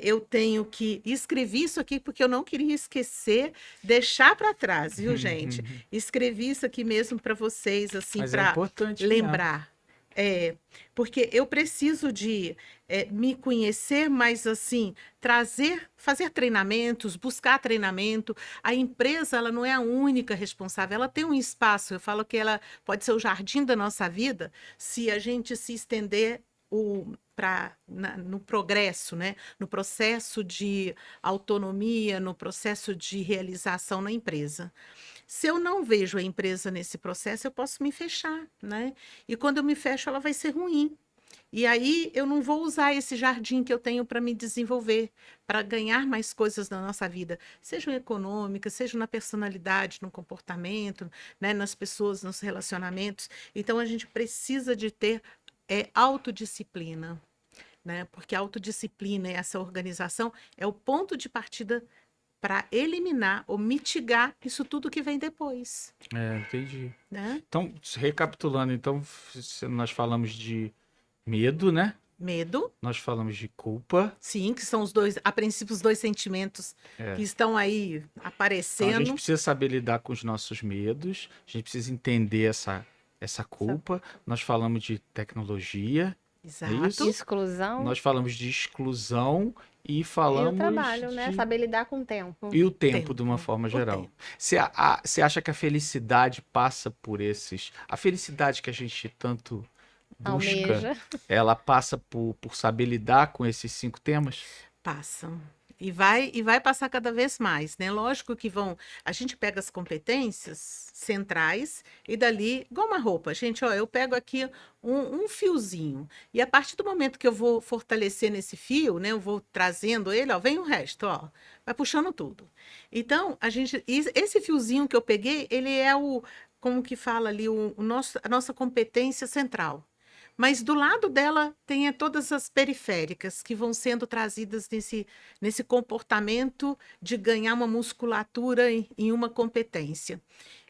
Eu tenho que escrevi isso aqui porque eu não queria esquecer, deixar para trás, viu, gente? Escrevi isso aqui mesmo para vocês, assim, Mas é para importante mesmo. lembrar. Porque eu preciso de me conhecer, mas assim, fazer treinamentos, buscar treinamento. A empresa, ela não é a única responsável, ela tem um espaço. Eu falo que ela pode ser o jardim da nossa vida, se a gente se estender no progresso, né? No processo de autonomia, no processo de realização na empresa. Se eu não vejo a empresa nesse processo, eu posso me fechar, né? E quando eu me fecho, ela vai ser ruim. E aí eu não vou usar esse jardim que eu tenho para me desenvolver, para ganhar mais coisas na nossa vida, sejam econômicas, seja na personalidade, no comportamento, né, nas pessoas, nos relacionamentos. Então a gente precisa de ter autodisciplina, né? Porque a autodisciplina e essa organização é o ponto de partida para eliminar ou mitigar isso tudo que vem depois, Entendi. né? Então, recapitulando, então, nós falamos de medo, né? Medo, Nós falamos de culpa. sim, que são os dois, a princípio, os dois sentimentos que estão aí Então, a gente aparecendo. precisa saber lidar com os nossos medos, a gente precisa entender essa culpa. Nós falamos de tecnologia, é Exato. isso? Exclusão Nós falamos de exclusão e e o falamos trabalho, né? de... Saber lidar com o tempo. E o tempo, Tempo, de uma forma o geral. tempo. Você acha que a felicidade passa por esses... A felicidade que a gente tanto busca, Almeja. ela passa por saber lidar com esses 5 temas? Passam. E vai passar cada vez mais, né? Lógico que a gente pega as competências centrais e dali, igual uma roupa, gente, ó, eu pego aqui um fiozinho e a partir do momento que eu vou fortalecer nesse fio, né, eu vou trazendo ele, ó, vem o resto, ó, vai puxando tudo. Então, esse fiozinho que eu peguei, ele é como que fala ali, a nossa competência central. Mas do lado dela tem todas as periféricas que vão sendo trazidas nesse comportamento de ganhar uma musculatura em uma competência.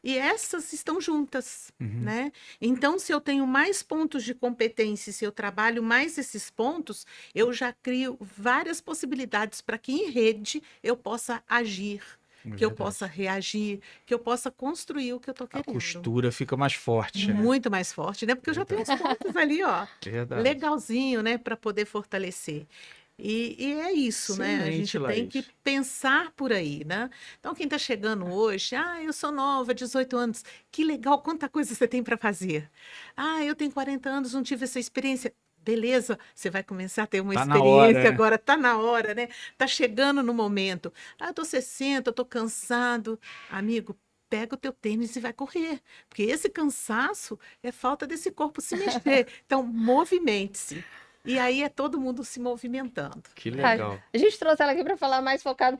E essas estão juntas, né? Então, se eu tenho mais pontos de competência, se eu trabalho mais esses pontos, eu já crio várias possibilidades para que em rede eu possa agir, que eu possa reagir, que eu possa construir o que eu estou A querendo. costura fica mais forte, né? Muito mais forte, né? Porque eu já tenho os pontos ali, ó, Verdade. legalzinho, né, para poder fortalecer. E é isso, né? A Excelente, gente tem que Laís. pensar por aí, né? Então, quem está chegando hoje, eu sou nova, 18 anos, que legal, quanta coisa você tem para fazer. Eu tenho 40 anos, não tive essa experiência. Beleza, você vai começar a ter uma Tá na hora, experiência né? agora, tá na hora, né? Tá chegando no momento. Eu tô 60, eu tô cansado. Amigo, pega o teu tênis e vai correr, porque esse cansaço é falta desse corpo se mexer. Então, movimente-se. E aí é todo mundo se movimentando. Que né? legal. A gente trouxe ela aqui para falar mais focado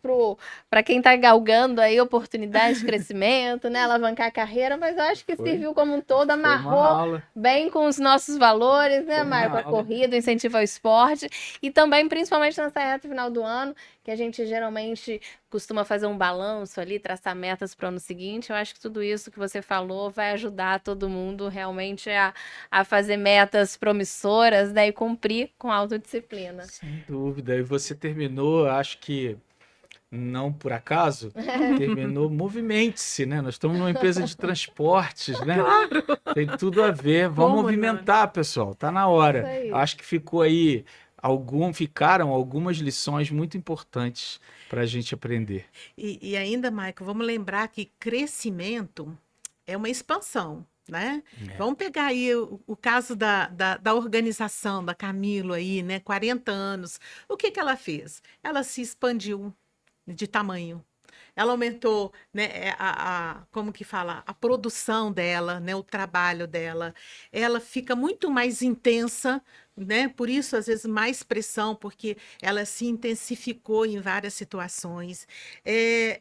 para quem está galgando aí oportunidades de crescimento, né? Alavancar a carreira, mas eu acho que Foi. serviu como um todo, Foi uma amarrou aula. bem com os nossos valores, né, Foi uma Marco? A aula. corrida, o incentivo ao esporte e também, principalmente nessa reta final do ano, que a gente geralmente costuma fazer um balanço ali, traçar metas para o ano seguinte. Eu acho que tudo isso que você falou vai ajudar todo mundo realmente a fazer metas promissoras, né, e cumprir com autodisciplina. Sem dúvida. E você terminou, acho que não por acaso, terminou movimente-se, né? Nós estamos numa empresa de transportes, né? Claro. Tem tudo a ver. Vamos Como não? movimentar, pessoal. Tá na Isso hora. aí. Eu acho que ficaram algumas lições muito importantes para a gente aprender. E ainda, Michael, vamos lembrar que crescimento é uma expansão, né? Vamos pegar aí o caso da organização da Camilo aí, né? 40 anos. O que ela fez? Ela se expandiu de tamanho. Ela aumentou, né, como que fala, a produção dela, né, o trabalho dela. Ela fica muito mais intensa, né? Por isso, às vezes, mais pressão, porque ela se intensificou em várias situações.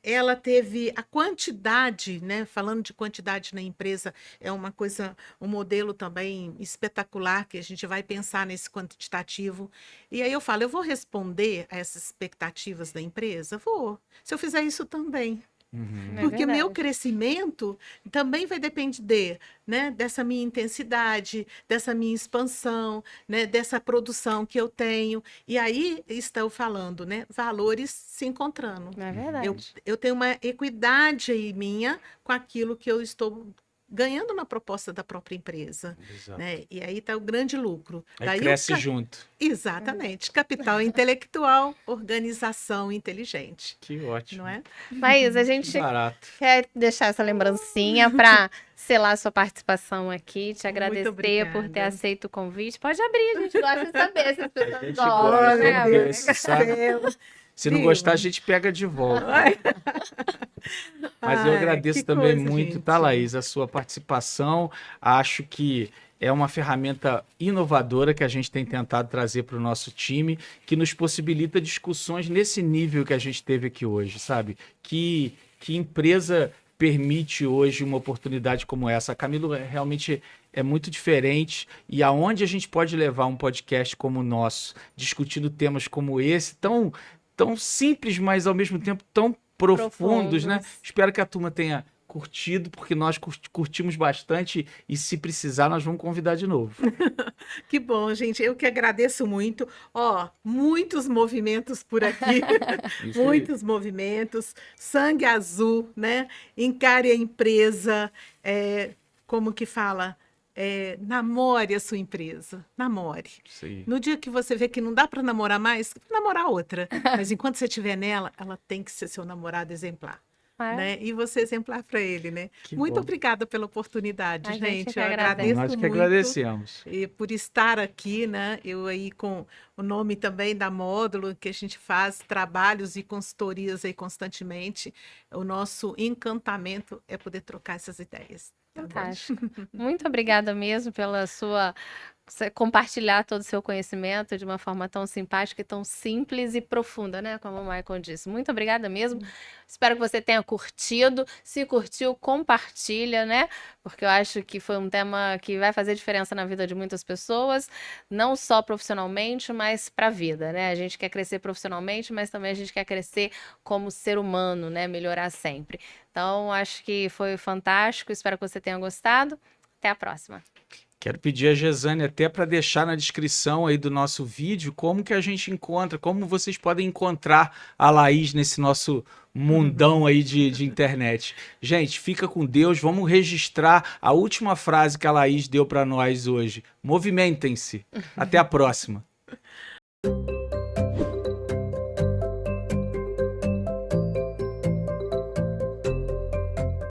Ela teve a quantidade, né? Falando de quantidade na empresa, é uma coisa, um modelo também espetacular que a gente vai pensar nesse quantitativo. E aí eu falo, eu vou responder a essas expectativas da empresa? Vou. Se eu fizer isso também, Uhum. É Porque meu verdade. crescimento também vai depender, né, dessa minha intensidade, dessa minha expansão, né, dessa produção que eu tenho. E aí estou falando, né, valores se encontrando. É Uhum. verdade. Eu tenho uma equidade aí minha com aquilo que eu estou ganhando na proposta da própria empresa, Exato. né? E aí está o grande lucro. Aí Daí cresce junto. Exatamente. Capital intelectual, organização inteligente, Que não ótimo. é? Mas a Que gente barato. quer deixar essa lembrancinha para selar sua participação aqui, te Muito agradecer por ter obrigada. aceito o convite. Pode abrir, a gente gosta de saber se as A pessoas gente gostam, gosta né? desse, sabe? céu. Se não Viu? gostar, a gente pega de volta. Mas eu Ai, que agradeço também coisa, muito, tá, gente. Laís, a sua participação. Acho que é uma ferramenta inovadora que a gente tem tentado trazer para o nosso time, que nos possibilita discussões nesse nível que a gente teve aqui hoje, sabe? Que empresa permite hoje uma oportunidade como essa? A Camilo realmente é muito diferente, e aonde a gente pode levar um podcast como o nosso, discutindo temas como esse, tão simples, mas ao mesmo tempo tão profundos, né? Profundos. Espero que a turma tenha curtido, porque nós curtimos bastante, e se precisar, nós vamos convidar de novo. Que bom, gente. Eu que agradeço muito. Ó, muitos movimentos por aqui. Isso aí. Muitos movimentos. Sangue azul, né? Encare a empresa. Como que fala? Namore a sua empresa. Namore. Isso aí. No dia que você vê que não dá para namorar mais, namorar outra. Mas enquanto você estiver nela, ela tem que ser seu namorado exemplar. É, Né? E você exemplar para ele, né? Que Muito bom. obrigada pela oportunidade, a gente gente. que Eu agradece. agradeço Nós que muito. agradecemos. E por estar aqui, né? Eu aí com o nome também da Módulo, que a gente faz trabalhos e consultorias aí constantemente. O nosso encantamento é poder trocar essas ideias. Tá bom? Fantástico. Muito obrigada mesmo pela sua você compartilhar todo o seu conhecimento de uma forma tão simpática e tão simples e profunda, né? Como o Michael disse. Muito obrigada mesmo. Espero que você tenha curtido. Se curtiu, compartilha, né? Porque eu acho que foi um tema que vai fazer diferença na vida de muitas pessoas, não só profissionalmente, mas para a vida, né? A gente quer crescer profissionalmente, mas também a gente quer crescer como ser humano, né? Melhorar sempre. Então, acho que foi fantástico. Espero que você tenha gostado. Até a próxima. Quero pedir a Gesane até para deixar na descrição aí do nosso vídeo como que a gente encontra, como vocês podem encontrar a Laís nesse nosso mundão aí de internet. Gente, fica com Deus. Vamos registrar a última frase que a Laís deu para nós hoje. Movimentem-se. Até a próxima.